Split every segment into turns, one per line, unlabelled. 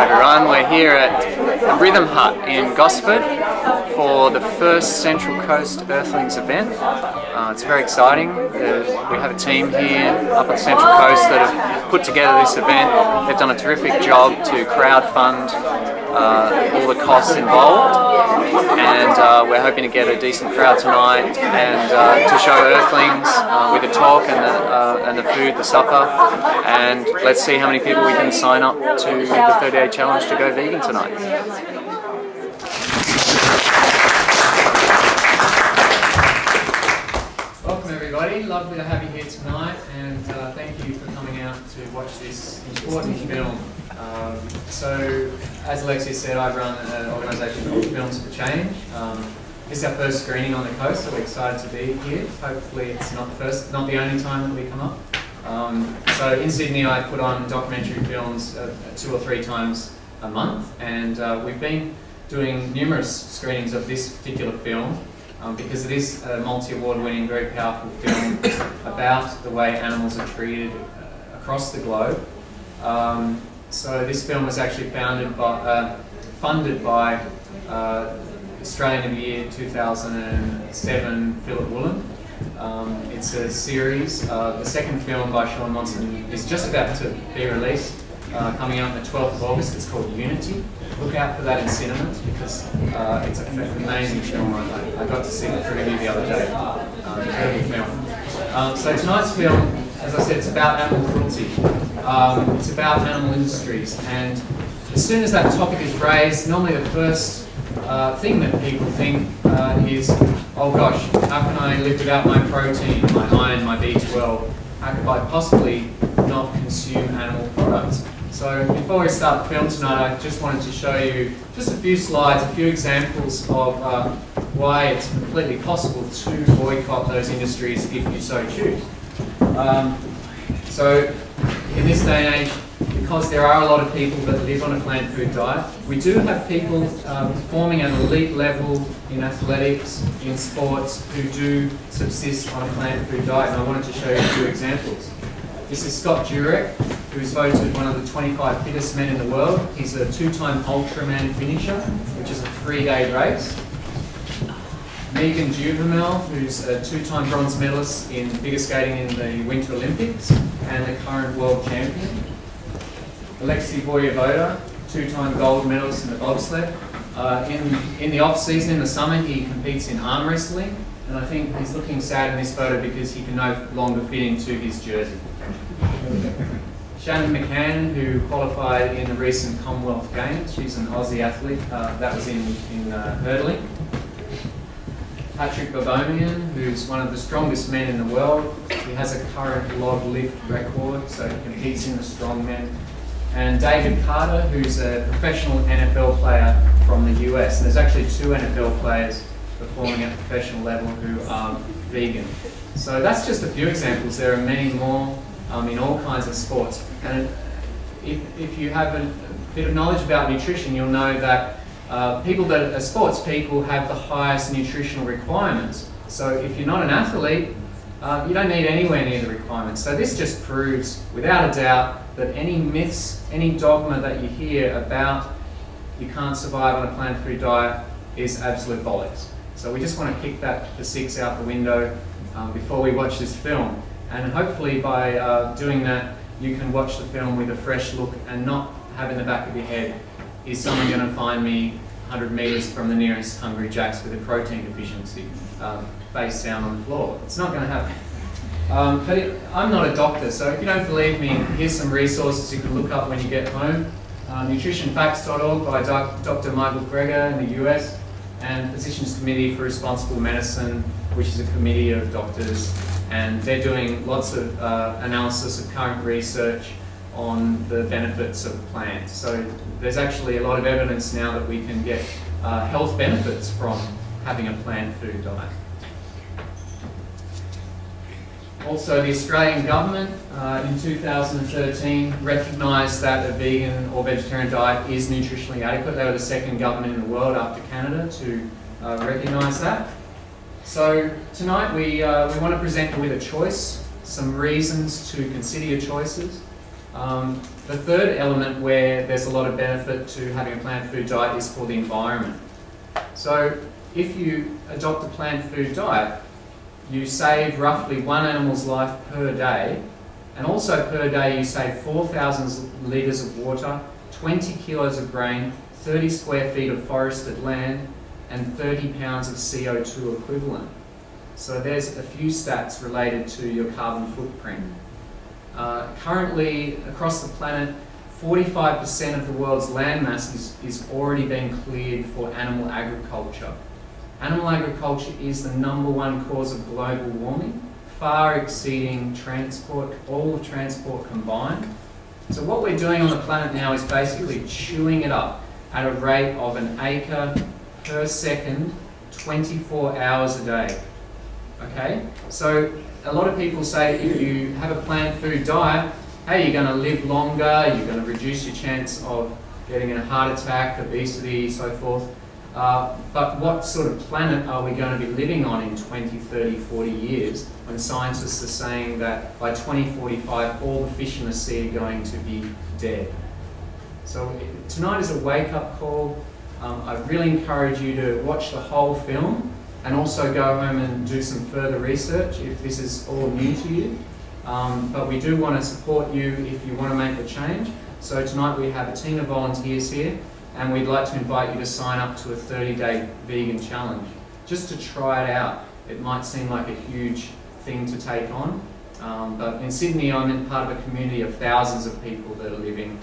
Hi everyone, we're here at the Rhythm Hut in Gosford for the first Central Coast Earthlings event. It's very exciting. We have a team here up on the Central Coast that have put together this event. They've done a terrific job to crowdfund all the costs involved, and we're hoping to get a decent crowd tonight and to show Earthlings with a talk and the food, the supper, and let's see how many people we can sign up to the 30-day challenge to go vegan tonight. Welcome everybody, lovely to have you here tonight, and thank you for coming out to watch this important film. So, as Alexia said, I run an organisation called Films for Change. This is our first screening on the coast, so we're excited to be here. Hopefully it's not the only time that we come up. So in Sydney I put on documentary films 2 or 3 times a month, and we've been doing numerous screenings of this particular film because it is a multi-award winning, very powerful film about the way animals are treated across the globe. So this film was actually funded by Australian of the Year 2007 Philip Woolen. It's a series. The second film by Sean Monson is just about to be released, coming out on the 12th of August. It's called Unity. Look out for that in cinemas because it's an amazing film. I got to see the preview the other day. Incredible film. So tonight's film, as I said, it's about animal cruelty. It's about animal industries, and as soon as that topic is raised, normally the first thing that people think is, oh gosh, how can I live without my protein, my iron, my B12? How could I possibly not consume animal products? So before we start the film tonight, I just wanted to show you just a few slides, a few examples of why it's completely possible to boycott those industries if you so choose. So in this day and age, because there are a lot of people that live on a plant food diet, we do have people performing at an elite level in athletics, in sports, who do subsist on a plant food diet, and I wanted to show you a few examples. This is Scott Jurek, who is voted one of the 25 fittest men in the world. He's a 2-time Ultraman finisher, which is a 3-day race. Megan Duvamel, who's a 2-time bronze medalist in figure skating in the Winter Olympics and the current world champion. Alexei Voyevoda, 2-time gold medalist in the bobsled. In the off-season, in the summer, he competes in arm wrestling, and I think he's looking sad in this photo because he can no longer fit into his jersey. Shannon McCann, who qualified in the recent Commonwealth Games, she's an Aussie athlete, that was in hurdling. Patrick Babomian, who's one of the strongest men in the world. He has a current log lift record, so he competes in the strongmen. And David Carter, who's a professional NFL player from the US. And there's actually 2 NFL players performing at professional level who are vegan. So that's just a few examples. There are many more in all kinds of sports. And if you have a bit of knowledge about nutrition, you'll know that people that are sports people have the highest nutritional requirements. So if you're not an athlete, you don't need anywhere near the requirements. So this just proves, without a doubt, that any myths, any dogma that you hear about you can't survive on a plant food diet is absolute bollocks. So we just want to kick that for 6 out the window before we watch this film. And hopefully by doing that, you can watch the film with a fresh look and not have in the back of your head, is someone going to find me 100 metres from the nearest Hungry Jack's with a protein deficiency, face down on the floor? It's not going to happen. I'm not a doctor, so if you don't believe me, here's some resources you can look up when you get home. Nutritionfacts.org by Dr. Michael Greger in the US, and Physicians Committee for Responsible Medicine, which is a committee of doctors, and they're doing lots of analysis of current research on the benefits of plants. So there's actually a lot of evidence now that we can get health benefits from having a plant food diet. Also, the Australian government in 2013 recognised that a vegan or vegetarian diet is nutritionally adequate. They were the 2nd government in the world after Canada to recognise that. So tonight we want to present you with a choice, some reasons to consider your choices. The third element where there's a lot of benefit to having a plant food diet is for the environment. So if you adopt a plant food diet, you save roughly one animal's life per day, and also per day you save 4,000 litres of water, 20 kilos of grain, 30 square feet of forested land, and 30 pounds of CO2 equivalent. So there's a few stats related to your carbon footprint. Currently, across the planet, 45% of the world's landmass is already being cleared for animal agriculture. Animal agriculture is the #1 cause of global warming, far exceeding transport, all of transport combined. So what we're doing on the planet now is basically chewing it up at a rate of an acre per second, 24 hours a day. Okay? So a lot of people say if you have a plant food diet, hey, you're going to live longer, you're going to reduce your chance of getting a heart attack, obesity, so forth. But what sort of planet are we going to be living on in 20, 30, 40 years when scientists are saying that by 2045 all the fish in the sea are going to be dead? So tonight is a wake-up call. I really encourage you to watch the whole film and also go home and do some further research if this is all new to you. But we do want to support you if you want to make the change. So tonight we have a team of volunteers here, and we'd like to invite you to sign up to a 30-day vegan challenge, just to try it out. It might seem like a huge thing to take on, but in Sydney I'm in part of a community of thousands of people that are living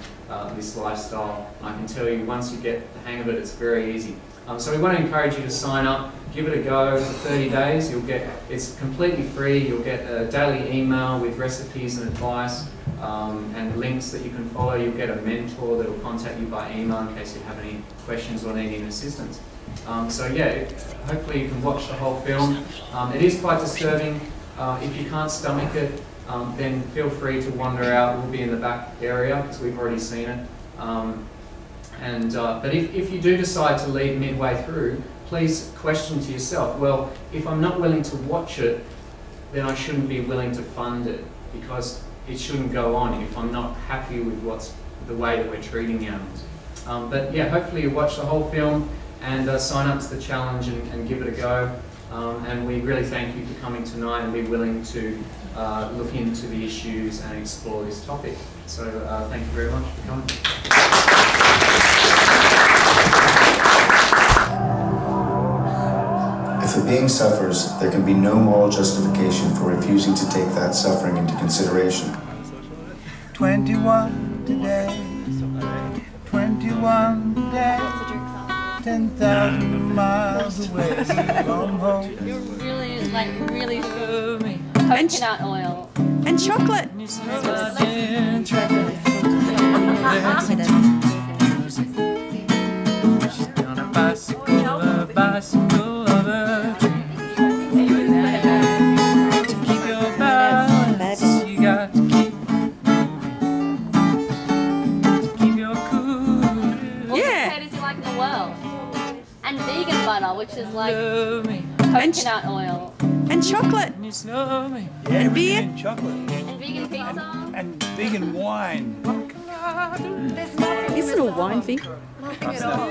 this lifestyle. And I can tell you, once you get the hang of it, it's very easy. So we want to encourage you to sign up, give it a go for 30 days. It's completely free. You'll get a daily email with recipes and advice and links that you can follow. You'll get a mentor that will contact you by email in case you have any questions or need any assistance. So yeah, hopefully you can watch the whole film. It is quite disturbing. If you can't stomach it, then feel free to wander out. We'll be in the back area because we've already seen it. But if you do decide to leave midway through, please question to yourself, well, if I'm not willing to watch it, then I shouldn't be willing to fund it, because it shouldn't go on if I'm not happy with the way that we're treating animals. But yeah, hopefully you watch the whole film and sign up to the challenge and give it a go. And we really thank you for coming tonight and be willing to look into the issues and explore this topic. So thank you very much for coming.
If a being suffers, there can be no moral justification for refusing to take that suffering into consideration.
21 today, 21 today, 10,000 miles away from home.
You're really show me coconut oil.
And chocolate.
On a bicycle of a dream. To keep your balance, you got to keep moving. To keep your cool.
What potatoes you like in the world? And vegan butter, which is like coconut oil.
And chocolate.
Yeah,
And beer.
And chocolate.
And vegan pizza.
And vegan wine.
Isn't a wine thing?
Nothing at all.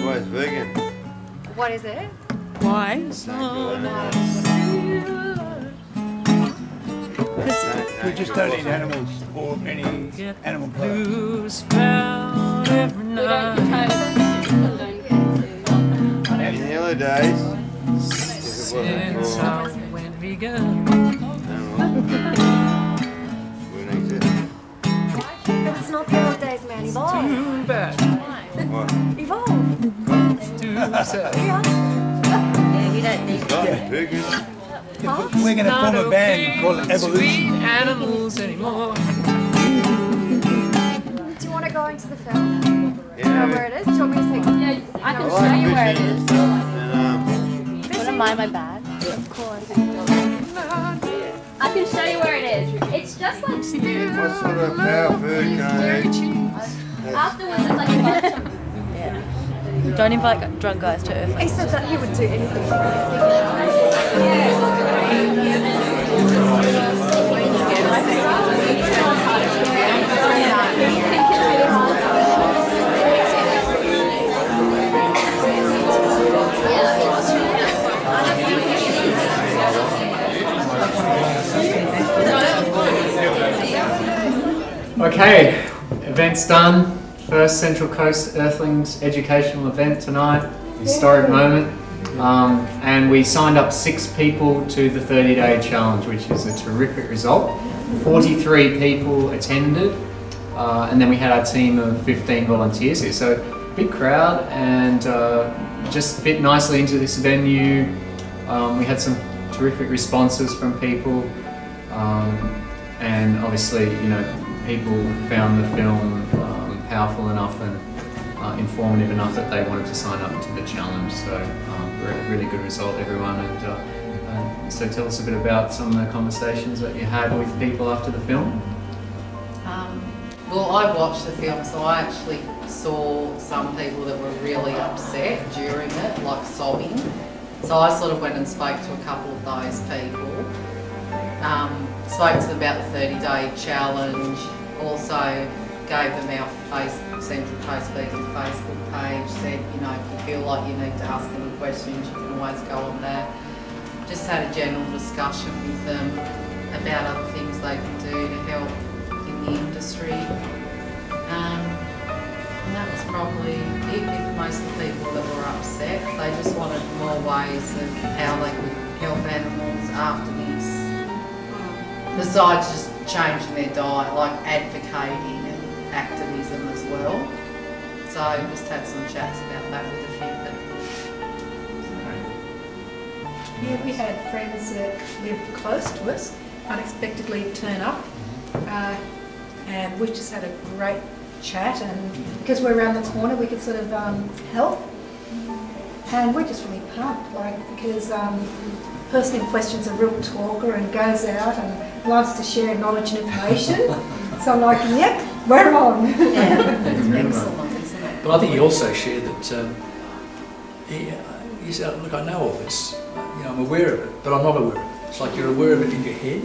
What is vegan?
What is it?
Why?
We just don't eat animals or any animal products.
We don't
In the early days, if it wasn't for animals, wouldn't exist.
It's not the old days, man. Evolve.
Too bad.
What?
Evolve.
Too sad.
Yeah, you don't need
Not vegan.
We're going to form a band called Evolution.
Animals anymore.
Do you want to go into the film? Do you know where it is? Do you want me to take
Yeah, I can
I
show
like
you where it
fishing and
is.
stuff. And,
Want to mind my bag?
Of course.
I can show you where it is. It's just like
what sort of power food can I eat?
afterwards. It's like a bunch of
Don't invite drunk guys to Earthlings.
He said that he would do anything.
yeah.
Okay, event's done. First Central Coast Earthlings Educational Event tonight. Historic moment. And we signed up 6 people to the 30-day challenge, which is a terrific result. 43 people attended, and then we had our team of 15 volunteers here. So big crowd, and just fit nicely into this venue. We had some terrific responses from people, and obviously, you know, people found the film powerful enough and informative enough that they wanted to sign up to the challenge. So really good result, everyone. And so tell us a bit about some of the conversations that you had with people after the film.
Well, I watched the film, so I actually saw some people that were really upset during it, like sobbing. So I sort of went and spoke to a couple of those people. Spoke to them about the 30-day challenge, also gave them our Central Coast Vegan Facebook page, said, you know, if you feel like you need to ask any questions, you can always go on there. Just had a general discussion with them about other things they can do to help in the industry. And that was probably it with most of the people that were upset. They just wanted more ways of how they could help animals after this. Besides just changing their diet, like advocating and activism as well. So just had some chats about that with a few people.
Yeah, we had friends that lived close to us unexpectedly turn up, and we just had a great chat, and because we're around the corner we could sort of help, and we're just really pumped, like, because the person in question's a real talker and goes out and loves to share knowledge and information. So I'm like, yep, we're on.
Yeah, excellent, isn't it?
But I think he also shared that he said, look, I know all this, you know, I'm aware of it, but I'm not aware of it. It's like you're aware of it in your head,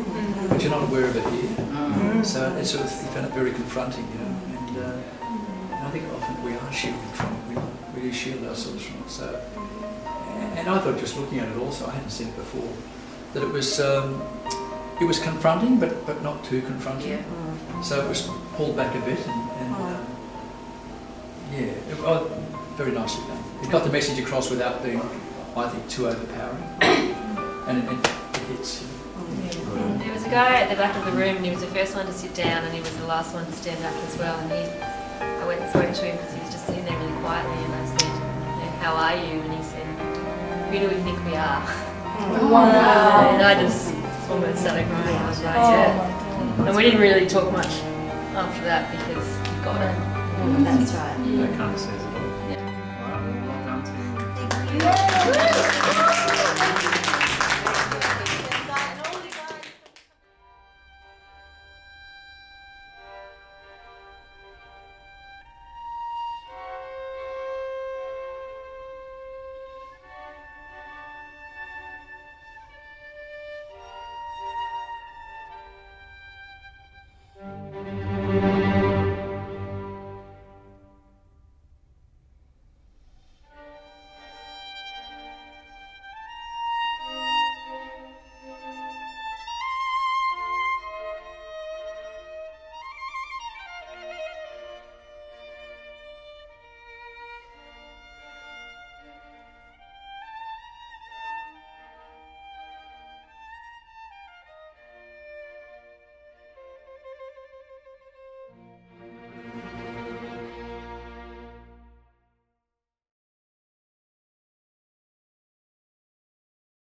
but you're not aware of it here. So it's sort of, he found it very confronting, you know, and I think often we are shielded from it, we do shield ourselves from it. So, and I thought, just looking at it also, I hadn't seen it before, that it was confronting, but not too confronting.
Yeah.
So it was pulled back a bit, and yeah, very nicely done. It got the message across without being, I think, too overpowering, and it hits.
There was a guy at the back of the room, and he was the first one to sit down, and he was the last one to stand up as well. And I went and spoke to him because he was just sitting there really quietly, and I said, you know, "How are you?" And he said, "Who do we think we are?"
Wow.
And I just almost started crying. I was like, yeah. And we didn't really talk much after that because he got it.
That's right.
That kind of says it.